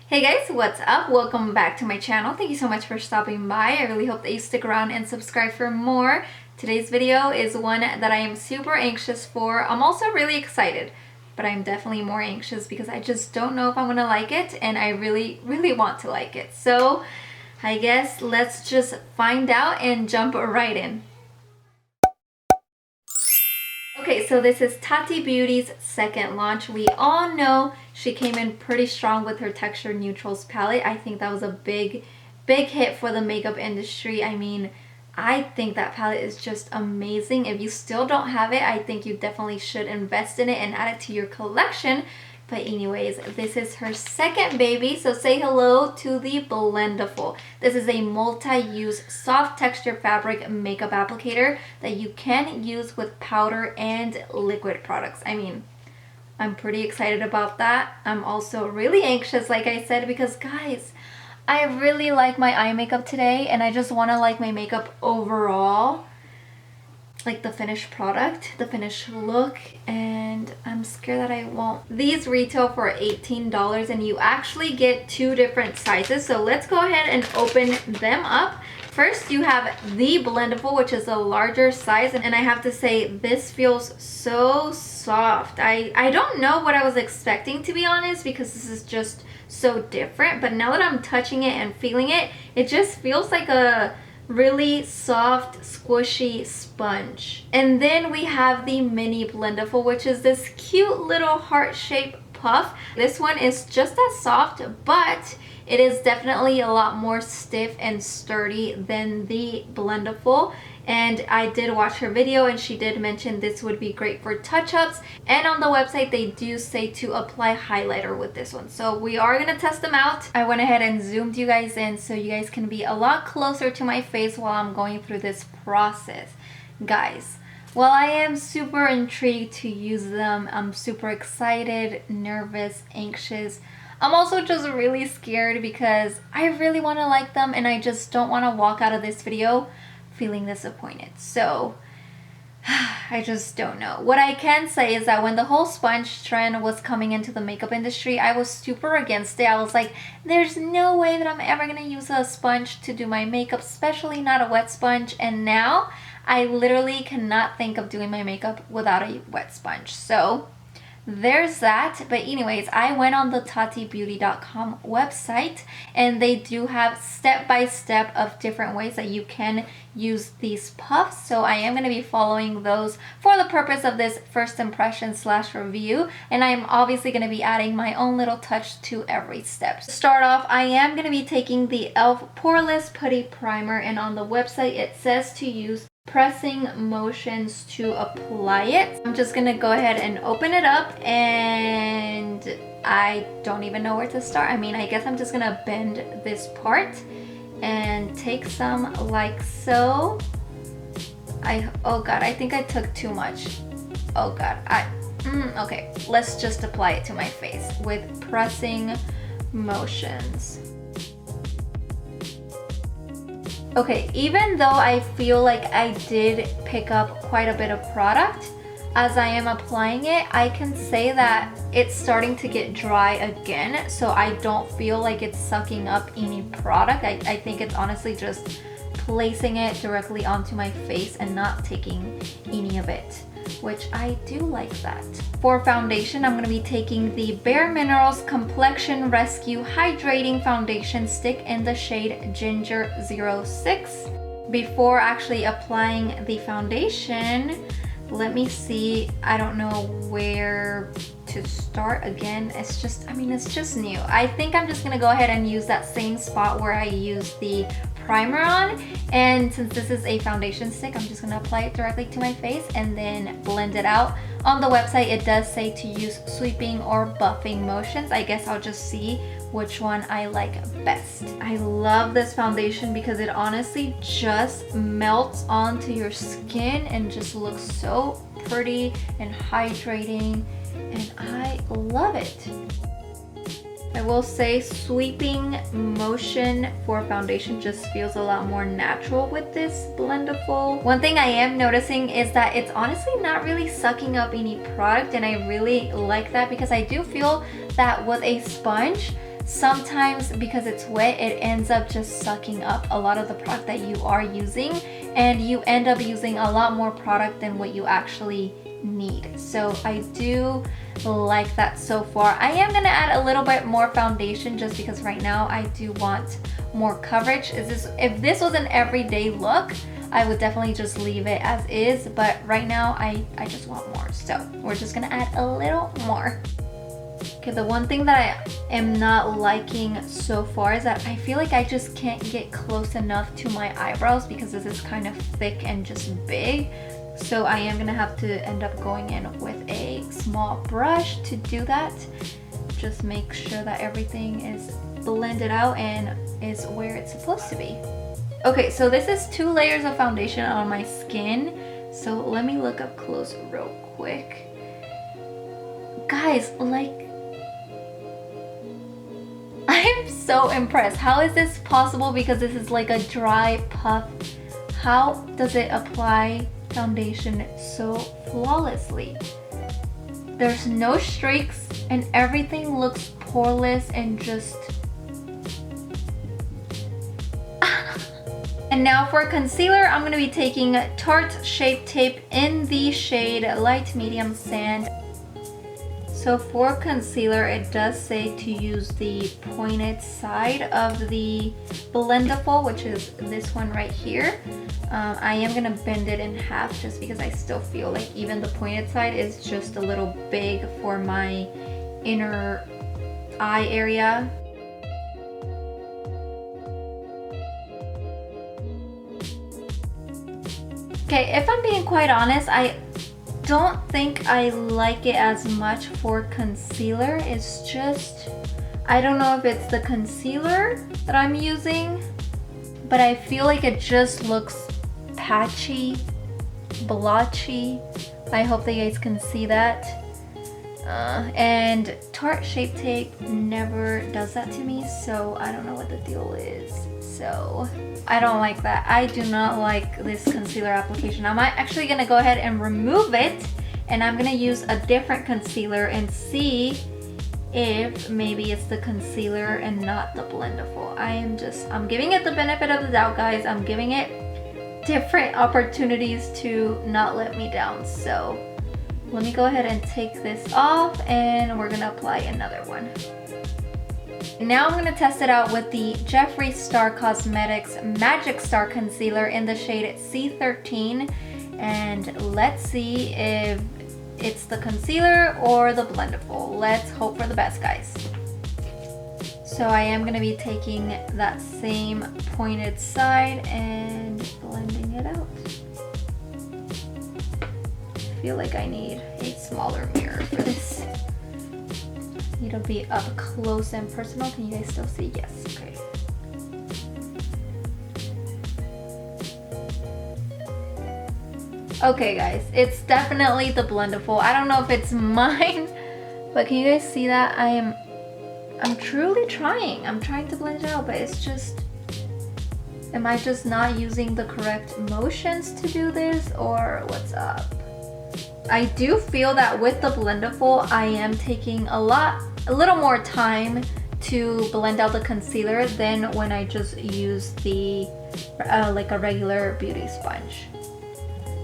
Hey guys, what's up? Welcome back to my channel. Thank you so much for stopping by. I really hope that you stick around and subscribe for more. Today's video is one that I am super anxious for. I'm also really excited, but I'm definitely more anxious because I just don't know if I'm gonna like it, and I really want to like it. So I guess let's just find out and jump right in. Okay, so this is Tati Beauty's second launch. We all know she came in pretty strong with her Texture Neutrals palette. I think that was a big hit for the makeup industry. I mean, I think that palette is just amazing. If you still don't have it, I think you definitely should invest in it and add it to your collection. But anyways, this is her second baby, so say hello to the Blendiful. This is a multi-use soft texture fabric makeup applicator that you can use with powder and liquid products. I mean, I'm pretty excited about that. I'm also really anxious, like I said, because guys, I really like my eye makeup today, and I just want to like my makeup overall. Like the finished product, the finished look, and I'm scared that I won't. These retail for $18 and you actually get two different sizes. So let's go ahead and open them up. First, you have the Blendiful, which is a larger size, and I have to say this feels so soft. I don't know what I was expecting, to be honest, because this is just so different, but now that I'm touching it and feeling it, it just feels like a really soft, squishy sponge. And then we have the mini Blendiful, which is this cute little heart-shaped puff. This one is just as soft, but it is definitely a lot more stiff and sturdy than the Blendiful. And I did watch her video and she did mention this would be great for touch-ups, and on the website they do say to apply highlighter with this one, so we are gonna test them out. I went ahead and zoomed you guys in so you guys can be a lot closer to my face while I'm going through this process. Guys, well, I am super intrigued to use them. I'm super excited, nervous, anxious. I'm also just really scared because I really want to like them and I just don't want to walk out of this video feeling disappointed. So I just don't know. What I can say is that when the whole sponge trend was coming into the makeup industry, I was super against it. I was like, there's no way that I'm ever gonna use a sponge to do my makeup, especially not a wet sponge. And now I literally cannot think of doing my makeup without a wet sponge. So there's that. But anyways, I went on the tatibeauty.com website and they do have step-by-step of different ways that you can use these puffs, so I am going to be following those for the purpose of this first impression / review, and I'm obviously going to be adding my own little touch to every step. To start off, I am going to be taking the e.l.f. Poreless Putty Primer, and on the website it says to use pressing motions to apply it. I'm just gonna go ahead and open it up, and I don't even know where to start. I mean, I guess I'm just gonna bend this part and take some like so. Oh god, I think I took too much. Oh god, okay, let's just apply it to my face with pressing motions. Okay, even though I feel like I did pick up quite a bit of product as I am applying it, I can say that it's starting to get dry again, so I don't feel like it's sucking up any product. I think it's honestly just placing it directly onto my face and not taking any of it, which I do like that. For foundation, I'm going to be taking the Bare Minerals Complexion Rescue Hydrating Foundation Stick in the shade Ginger 06. Before actually applying the foundation, let me see, I don't know where to start again. It's just, I mean, it's just new. I think I'm just going to go ahead and use that same spot where I used the primer on, and since this is a foundation stick, I'm just going to apply it directly to my face and then blend it out. On the website it does say to use sweeping or buffing motions. I guess I'll just see which one I like best. I love this foundation because it honestly just melts onto your skin and just looks so pretty and hydrating, and I love it. I will say sweeping motion for foundation just feels a lot more natural with this Blendiful. One thing I am noticing is that it's honestly not really sucking up any product, and I really like that because I do feel that with a sponge, sometimes because it's wet, it ends up just sucking up a lot of the product that you are using, and you end up using a lot more product than what you actually need. So I do like that so far. I am gonna add a little bit more foundation just because right now I do want more coverage. If this was an everyday look, I would definitely just leave it as is, but right now I just want more. So we're just gonna add a little more. Okay, the one thing that I am not liking so far is that I feel like I just can't get close enough to my eyebrows because this is kind of thick and just big. So I am gonna have to end up going in with a small brush to do that. Just make sure that everything is blended out and is where it's supposed to be. Okay, so this is 2 layers of foundation on my skin. So let me look up close real quick. Guys, like, I'm so impressed. How is this possible? Because this is like a dry puff. How does it apply foundation so flawlessly? There's no streaks and everything looks poreless and just... And now for concealer, I'm going to be taking Tarte Shape Tape in the shade Light Medium Sand. So for concealer, it does say to use the pointed side of the Blendiful, which is this one right here. I am gonna bend it in half just because I still feel like even the pointed side is just a little big for my inner eye area. Okay, if I'm being quite honest, I don't think I like it as much for concealer. It's just, I don't know if it's the concealer that I'm using, but I feel like it just looks patchy, blotchy. I hope that you guys can see that. And Tarte Shape Tape never does that to me, so I don't know what the deal is. So I don't like that. I do not like this concealer application. I'm actually gonna go ahead and remove it, and I'm gonna use a different concealer and see if maybe it's the concealer and not the Blendiful. I'm giving it the benefit of the doubt, guys. I'm giving it different opportunities to not let me down. So let me go ahead and take this off, and we're gonna apply another one. Now I'm gonna test it out with the Jeffree Star Cosmetics Magic Star Concealer in the shade C13, and let's see if it's the concealer or the Blendiful. Let's hope for the best, guys. So I am gonna be taking that same pointed side and blending it out. I feel like I need a smaller mirror for this. It'll be up close and personal. Can you guys still see? Yes, okay. Okay guys, it's definitely the Blendiful. I don't know if it's mine, but can you guys see that? I'm truly trying. I'm trying to blend it out, but it's just, am I just not using the correct motions to do this, or what's up? I do feel that with the Blendiful, I am taking a little more time to blend out the concealer than when I just use the like a regular beauty sponge.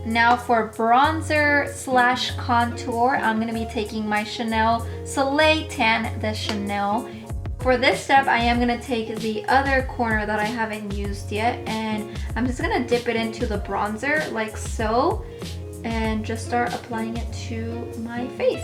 Now for bronzer slash contour, I'm gonna be taking my Chanel Soleil Tan de Chanel. For this step, I am gonna take the other corner that I haven't used yet, and I'm just gonna dip it into the bronzer like so, and just start applying it to my face.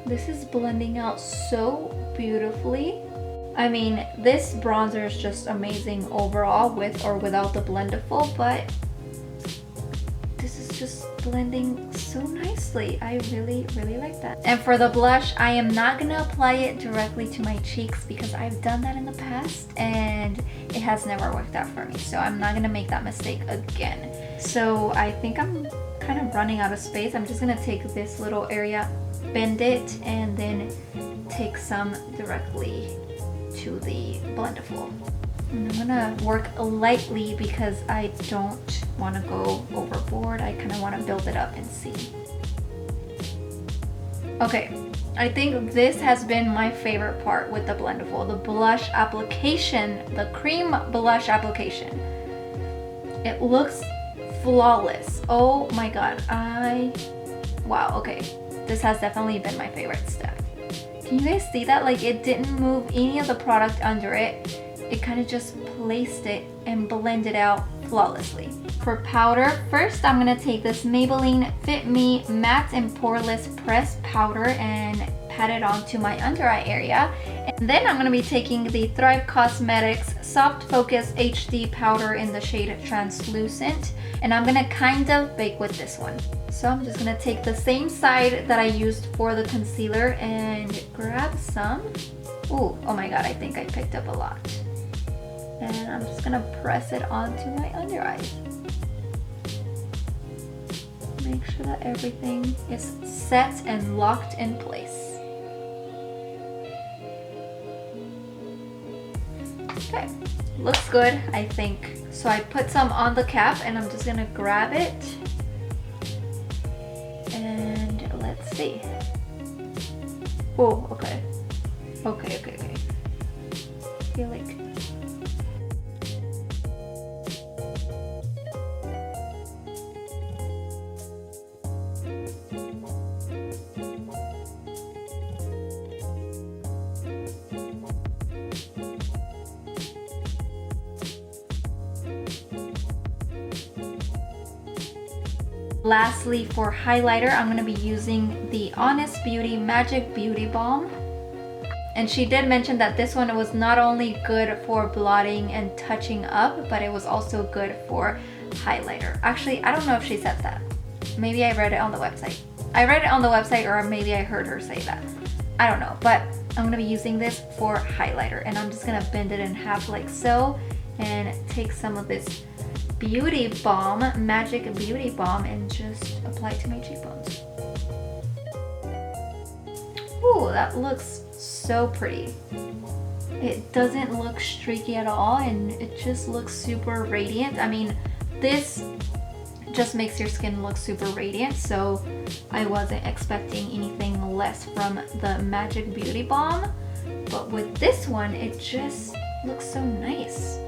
This is blending out so beautifully. I mean, this bronzer is just amazing overall with or without the Blendiful, but this is just blending so nicely. I really, really like that. And for the blush, I am not gonna apply it directly to my cheeks because I've done that in the past and it has never worked out for me. So I'm not gonna make that mistake again. So I think I'm kind of running out of space. I'm just gonna take this little area, bend it, and then take some directly to the Blendiful. And I'm gonna work lightly because I don't want to go overboard. I kind of want to build it up and see. Okay, I think this has been my favorite part with the Blendiful, the blush application, the cream blush application. It looks flawless. Oh my god, wow, okay. This has definitely been my favorite step. Can you guys see that? Like, it didn't move any of the product under it. It kind of just placed it and blended out flawlessly. For powder, first I'm gonna take this Maybelline Fit Me Matte and Poreless Pressed Powder and pat it onto my under eye area. And then I'm gonna be taking the Thrive Cosmetics Soft Focus HD Powder in the shade Translucent. And I'm gonna kind of bake with this one. So I'm just gonna take the same side that I used for the concealer and grab some. Ooh, oh my god, I think I picked up a lot. And I'm just gonna press it onto my under eyes. Make sure that everything is set and locked in place. Okay, looks good, I think. So I put some on the cap and I'm just gonna grab it. And let's see. Oh, okay. Okay. I feel like lastly, for highlighter, I'm going to be using the Honest Beauty Magic Beauty Balm. And she did mention that this one was not only good for blotting and touching up, but it was also good for highlighter. Actually, I don't know if she said that. Maybe I read it on the website. I read it on the website, or maybe I heard her say that. I don't know, but I'm going to be using this for highlighter. And I'm just going to bend it in half like so and take some of this beauty balm, Magic Beauty Balm, and just apply it to my cheekbones. Ooh, that looks so pretty. It doesn't look streaky at all, and it just looks super radiant. I mean, this just makes your skin look super radiant, so I wasn't expecting anything less from the Magic Beauty Balm. But with this one, it just looks so nice.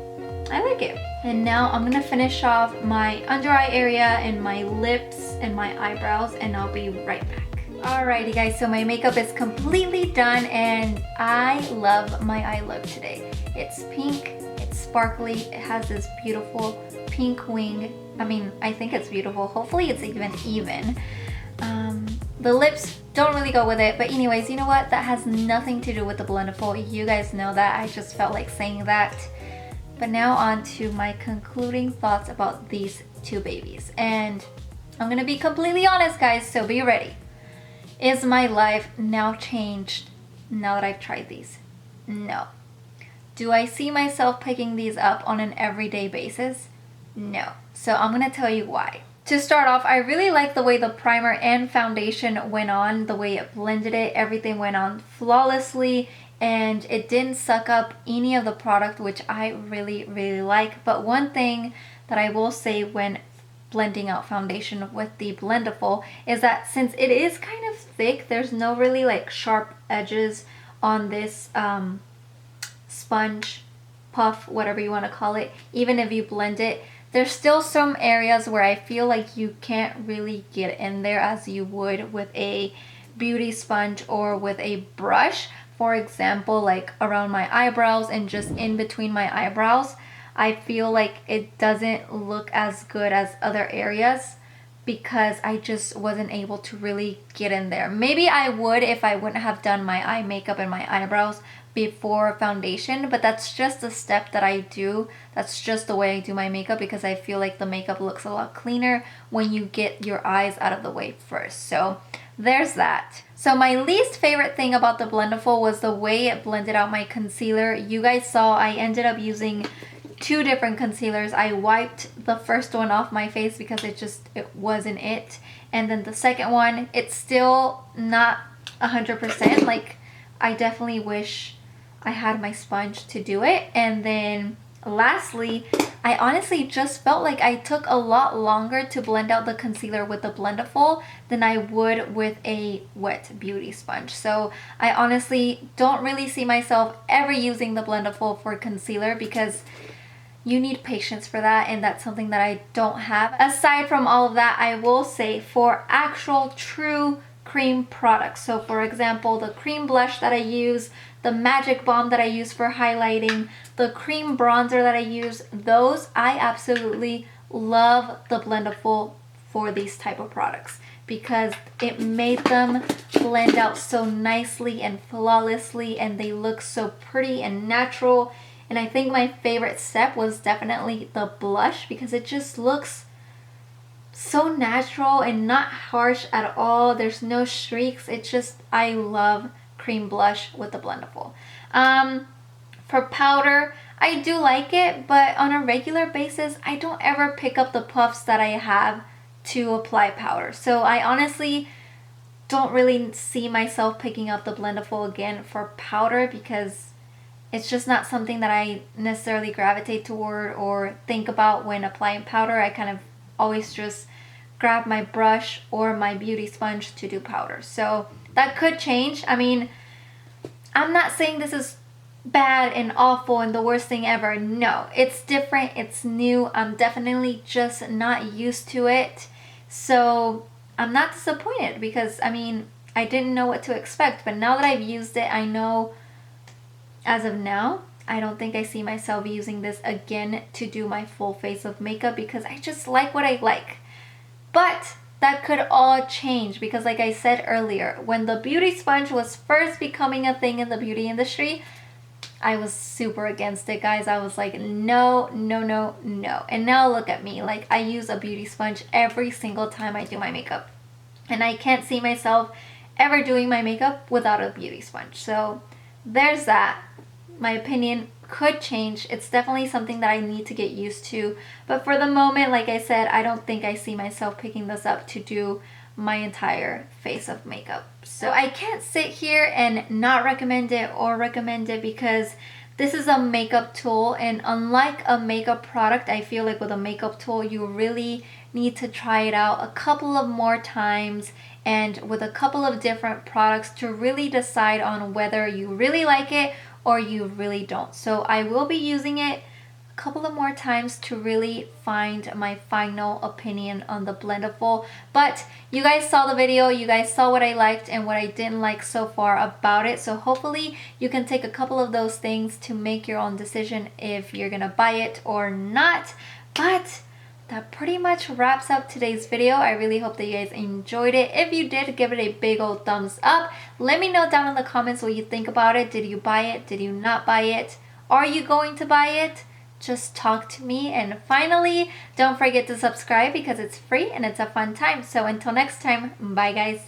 I like it. And now I'm gonna finish off my under eye area and my lips and my eyebrows, and I'll be right back. Alrighty guys, so my makeup is completely done and I love my eye look today. It's pink, it's sparkly, it has this beautiful pink wing. I mean, I think it's beautiful. Hopefully it's even. The lips don't really go with it, but anyways, you know what? That has nothing to do with the Blendiful. You guys know that. I just felt like saying that. But now on to my concluding thoughts about these two babies. And I'm gonna be completely honest, guys, so be ready. Is my life now changed now that I've tried these? No. Do I see myself picking these up on an everyday basis? No. So I'm gonna tell you why. To start off, I really like the way the primer and foundation went on, the way it blended it. Everything went on flawlessly, and it didn't suck up any of the product, which I really like. But one thing that I will say when blending out foundation with the Blendiful is that since it is kind of thick, there's no really like sharp edges on this sponge puff, whatever you want to call it. Even if you blend it, there's still some areas where I feel like you can't really get in there as you would with a beauty sponge or with a brush. For example, like around my eyebrows and just in between my eyebrows, I feel like it doesn't look as good as other areas because I just wasn't able to really get in there. Maybe I would if I wouldn't have done my eye makeup and my eyebrows before foundation, but that's just a step that I do. That's just the way I do my makeup because I feel like the makeup looks a lot cleaner when you get your eyes out of the way first. So there's that. So my least favorite thing about the Blendiful was the way it blended out my concealer. You guys saw I ended up using 2 different concealers. I wiped the first one off my face because it wasn't it. And then the second one, it's still not 100%. Like, I definitely wish I had my sponge to do it. And then lastly, I honestly just felt like I took a lot longer to blend out the concealer with the Blendiful than I would with a wet beauty sponge. So I honestly don't really see myself ever using the Blendiful for concealer because you need patience for that, and that's something that I don't have. Aside from all of that, I will say for actual true cream products, so for example, the cream blush that I use, the magic balm that I use for highlighting, the cream bronzer that I use, those I absolutely love the Blendiful for these type of products because it made them blend out so nicely and flawlessly, and they look so pretty and natural. And I think my favorite step was definitely the blush because it just looks so natural and not harsh at all. There's no streaks. It's just, I love cream blush with the Blendiful. For powder, I do like it, but on a regular basis, I don't ever pick up the puffs that I have to apply powder. So I honestly don't really see myself picking up the Blendiful again for powder because it's just not something that I necessarily gravitate toward or think about when applying powder. I kind of always just grab my brush or my beauty sponge to do powder. So that could change. I mean, I'm not saying this is bad and awful and the worst thing ever. No, it's different. It's new. I'm definitely just not used to it. So I'm not disappointed because, I mean, I didn't know what to expect. But now that I've used it, I know as of now, I don't think I see myself using this again to do my full face of makeup because I just like what I like. But that could all change because like I said earlier, when the beauty sponge was first becoming a thing in the beauty industry, I was super against it, guys. I was like, no, no, no, no. And now look at me. Like, I use a beauty sponge every single time I do my makeup. And I can't see myself ever doing my makeup without a beauty sponge. So there's that. My opinion could change. It's definitely something that I need to get used to. But for the moment, like I said, I don't think I see myself picking this up to do my entire face of makeup. So I can't sit here and not recommend it or recommend it because this is a makeup tool, and unlike a makeup product, I feel like with a makeup tool you really need to try it out a couple of more times and with a couple of different products to really decide on whether you really like it or you really don't. So I will be using it a couple of more times to really find my final opinion on the Blendiful. But you guys saw the video, you guys saw what I liked and what I didn't like so far about it. So hopefully you can take a couple of those things to make your own decision if you're gonna buy it or not. But that pretty much wraps up today's video. I really hope that you guys enjoyed it. If you did, give it a big old thumbs up. Let me know down in the comments what you think about it. Did you buy it? Did you not buy it? Are you going to buy it? Just talk to me. And finally, don't forget to subscribe because it's free and it's a fun time. So until next time, bye guys.